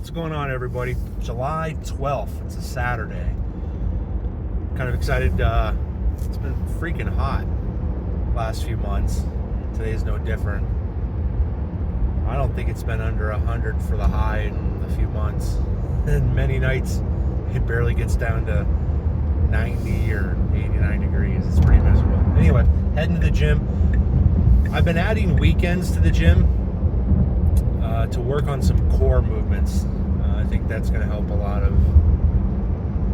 What's going on, everybody? July 12th. It's a Saturday. Kind of excited. It's been freaking hot last few months. Today's no different. I don't think it's been under 100 for the high in a few months. And many nights it barely gets down to 90 or 89 degrees. It's pretty miserable. Anyway, heading to the gym. I've been adding weekends to the gym to work on some core movements. I think that's going to help a lot of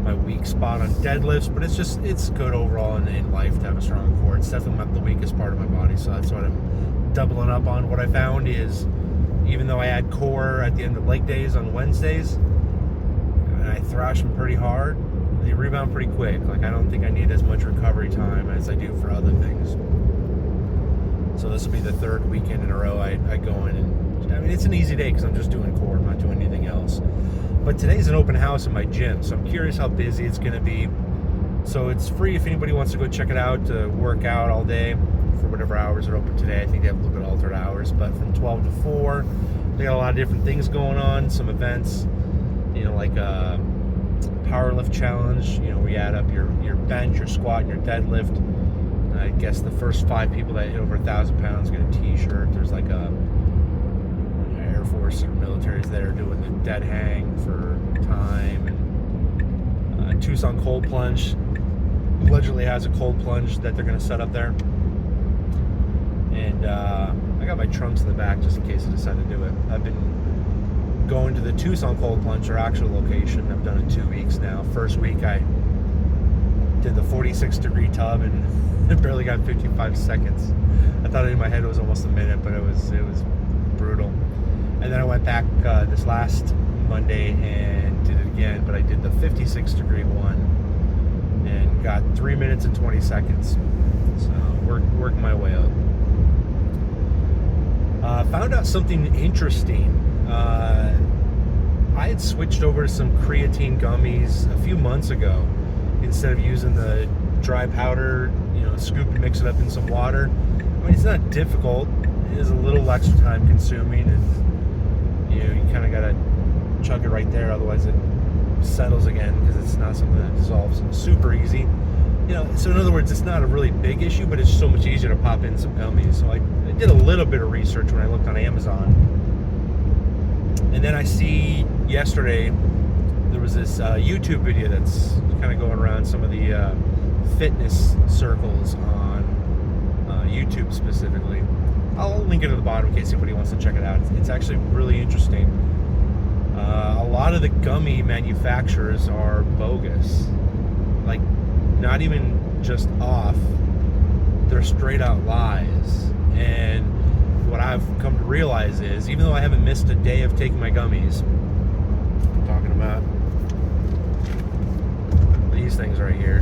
my weak spot on deadlifts, but it's good overall in life to have a strong core. It's definitely not the weakest part of my body, so that's what I'm doubling up on. What I found is, even though I add core at the end of leg days on Wednesdays, and I thrash them pretty hard, they rebound pretty quick. Like, I don't think I need as much recovery time as I do for other things. So this will be the third weekend in a row I go in, and I mean, it's an easy day because I'm just doing core, I'm not doing anything else. But today's an open house in my gym, so I'm curious how busy it's going to be. So it's free if anybody wants to go check it out, to work out all day for whatever hours are open today. I think they have a little bit altered hours, but from 12 to 4, they got a lot of different things going on, some events, like a power lift challenge, where you add up your bench, your squat, and your deadlift. I guess the first 5 people that hit over 1,000 pounds get a t-shirt. There's like a Air Force or militaries that are doing the dead hang for time, and Tucson cold plunge allegedly has a cold plunge that they're going to set up there. And I got my trunks in the back just in case I decide to do it. I've been going to the Tucson cold plunge, our actual location. I've done it 2 weeks now. First week I did the 46-degree tub and it barely got 55 seconds. I thought in my head it was almost a minute, but it was brutal. And then I went back this last Monday and did it again, but I did the 56-degree one and got 3 minutes and 20 seconds. So working my way up. Found out something interesting. I had switched over to some creatine gummies a few months ago. Instead of using the dry powder, scoop and mix it up in some water. I mean, it's not difficult. It is a little extra time consuming, and you kind of gotta chug it right there, otherwise it settles again because it's not something that dissolves super easy. So in other words, it's not a really big issue, but it's so much easier to pop in some gummies. So I did a little bit of research when I looked on Amazon, and then I see yesterday there was this YouTube video that's kind of going around some of the fitness circles on YouTube specifically. I'll link it at the bottom in case anybody wants to check it out. It's actually really interesting. A lot of the gummy manufacturers are bogus. Like, not even just off, they're straight out lies. And what I've come to realize is, even though I haven't missed a day of taking my gummies, I'm talking about these things right here,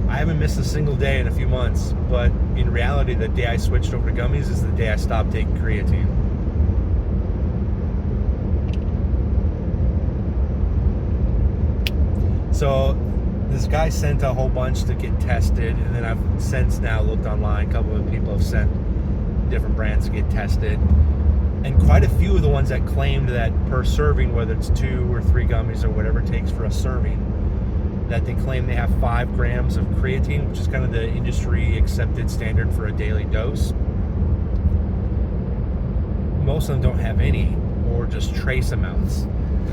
I haven't missed a single day in a few months, but in reality, the day I switched over to gummies is the day I stopped taking creatine. So this guy sent a whole bunch to get tested, and then I've since now looked online. A couple of people have sent different brands to get tested, and quite a few of the ones that claimed that per serving, whether it's 2 or 3 gummies or whatever it takes for a serving, that they claim they have 5 grams of creatine, which is kind of the industry accepted standard for a daily dose. Most of them don't have any, or just trace amounts.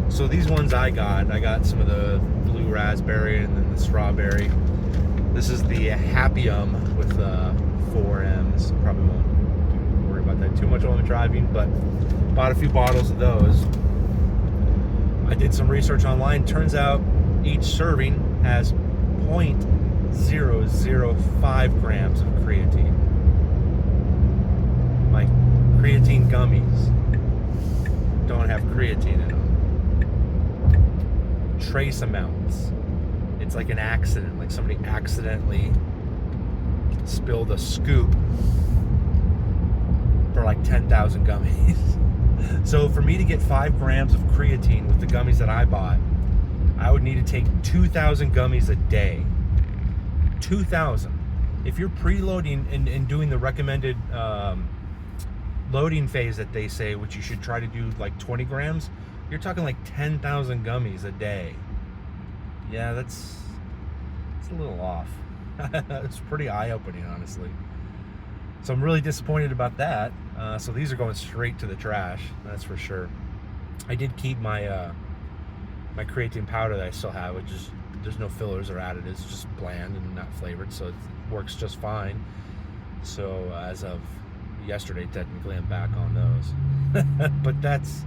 So these ones I got some of the blue raspberry and then the strawberry. This is the Happium with 4 M's. Probably won't worry about that too much while I'm driving, but bought a few bottles of those. I did some research online. Turns out each serving has 0.005 grams of creatine. My creatine gummies don't have creatine in them. Trace amounts. It's like an accident, like somebody accidentally spilled a scoop for like 10,000 gummies. So for me to get 5 grams of creatine with the gummies that I bought, I would need to take 2,000 gummies a day. 2,000. If you're preloading and doing the recommended loading phase that they say, which you should try to do like 20 grams, you're talking like 10,000 gummies a day. Yeah, it's a little off. It's pretty eye-opening, honestly. So I'm really disappointed about that. So these are going straight to the trash, that's for sure. I did keep my my creatine powder that I still have, which is, there's no fillers or additives, it's just bland and not flavored, so it works just fine. So as of yesterday, technically, I'm back on those. But that's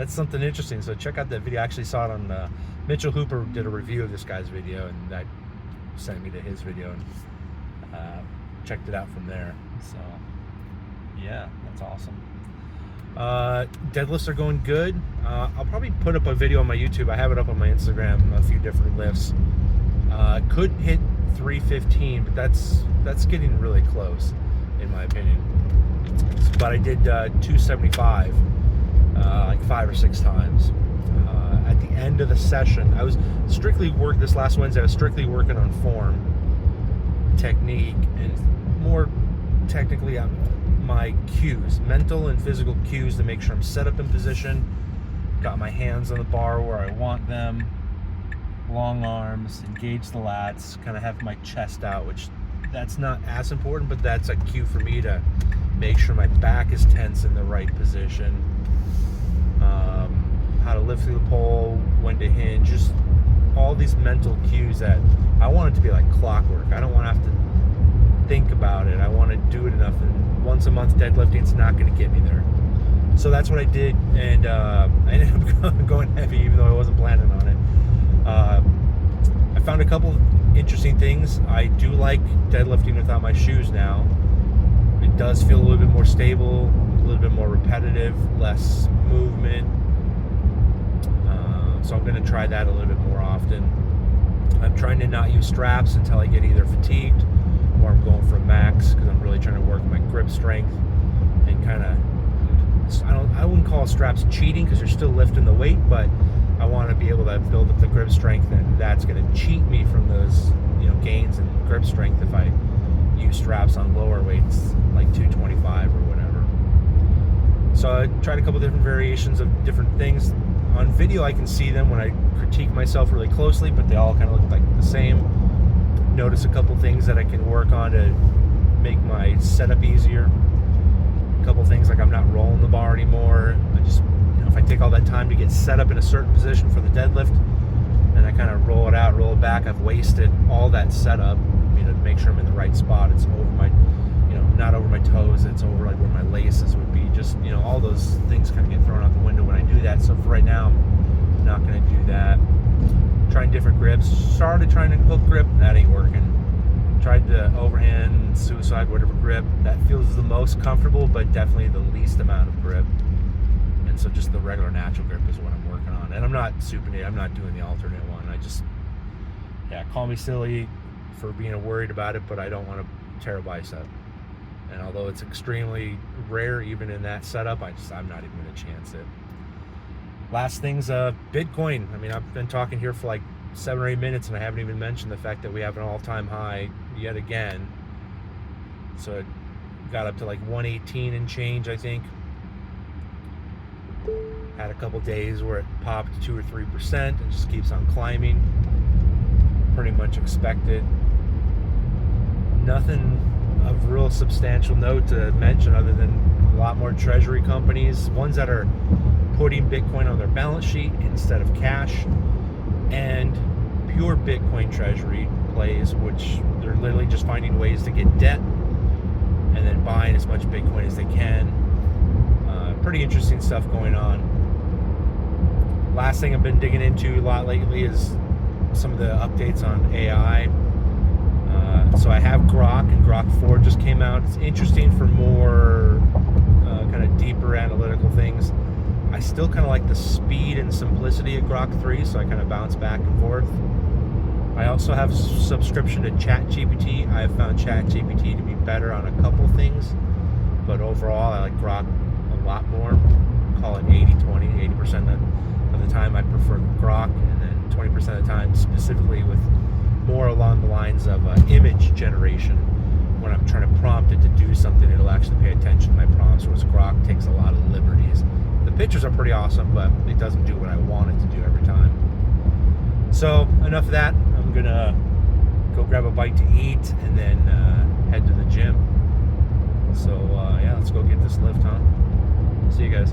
something interesting. So check out that video. I actually saw it on Mitchell Hooper did a review of this guy's video, and that sent me to his video, and checked it out from there. So yeah, that's awesome. Deadlifts are going good. I'll probably put up a video on my YouTube. I have it up on my Instagram, a few different lifts. Could hit 315, but that's getting really close, in my opinion. But I did 275 like 5 or 6 times. At the end of the session, I was strictly this last Wednesday, I was strictly working on form, technique, and more technically my cues, mental and physical cues, to make sure I'm set up in position, got my hands on the bar where I want them, long arms, engage the lats, kind of have my chest out, which that's not as important, but that's a cue for me to make sure my back is tense in the right position. How to lift through the pole, when to hinge, just all these mental cues that I want it to be like clockwork. I don't want to have to think about it. I want to do it enough, and once a month deadlifting is not going to get me there. So that's what I did, and I ended up going heavy even though I wasn't planning on it. I found a couple of interesting things. I do like deadlifting without my shoes now. It does feel a little bit more stable, a little bit more repetitive, less movement. So I'm going to try that a little bit more often. I'm trying to not use straps until I get either fatigued or I'm going for max, because I'm really trying to work my grip strength and kind of, I wouldn't call straps cheating because you're still lifting the weight, but I want to be able to build up the grip strength, and that's going to cheat me from those, gains in grip strength if I use straps on lower weights like 225 or whatever. So I tried a couple different variations of different things. On video I can see them when I critique myself really closely, but they all kind of look like the same. Notice a couple things that I can work on to make my setup easier. A couple things like I'm not rolling the bar anymore. I just, if I take all that time to get set up in a certain position for the deadlift, and I kind of roll it out, roll it back, I've wasted all that setup, to make sure I'm in the right spot. It's over my, not over my toes, it's over like where my laces would be. Just, all those things kind of get thrown out the window when I do that. So for right now, I'm not going to do that. Trying different grips. Started trying to hook grip, that ain't working. Tried the overhand, suicide, whatever grip. That feels the most comfortable, but definitely the least amount of grip. And so just the regular natural grip is what I'm working on. And I'm not supinating, I'm not doing the alternate one. I just, call me silly for being worried about it, but I don't want to tear a bicep. And although it's extremely rare even in that setup, I'm not even going to chance it. Last thing's Bitcoin. I mean, I've been talking here for like 7 or 8 minutes, and I haven't even mentioned the fact that we have an all-time high yet again. So it got up to like 118 and change, I think. Had a couple days where it popped 2 or 3% and just keeps on climbing. Pretty much expected. Nothing of real substantial note to mention other than a lot more treasury companies, ones that are putting Bitcoin on their balance sheet instead of cash, and pure Bitcoin treasury plays, which they're literally just finding ways to get debt and then buying as much Bitcoin as they can. Pretty interesting stuff going on. Last thing I've been digging into a lot lately is some of the updates on AI. So I have Grok, and Grok 4 just came out. It's interesting for more kind of deeper analytical things. I still kind of like the speed and simplicity of Grok 3, so I kind of bounce back and forth. I also have subscription to ChatGPT. I have found ChatGPT to be better on a couple things, but overall I like Grok a lot more. Call it 80-20, 80% of the time I prefer Grok, and then 20% of the time specifically with more along the lines of image generation. when I'm trying to prompt it to do something, it'll actually pay attention to my prompts, whereas Grok takes a lot of liberties. The pictures are pretty awesome, but it doesn't do what I want it to do every time. So enough of that. I'm gonna go grab a bite to eat and then head to the gym. So yeah, let's go get this lift, huh? See you guys.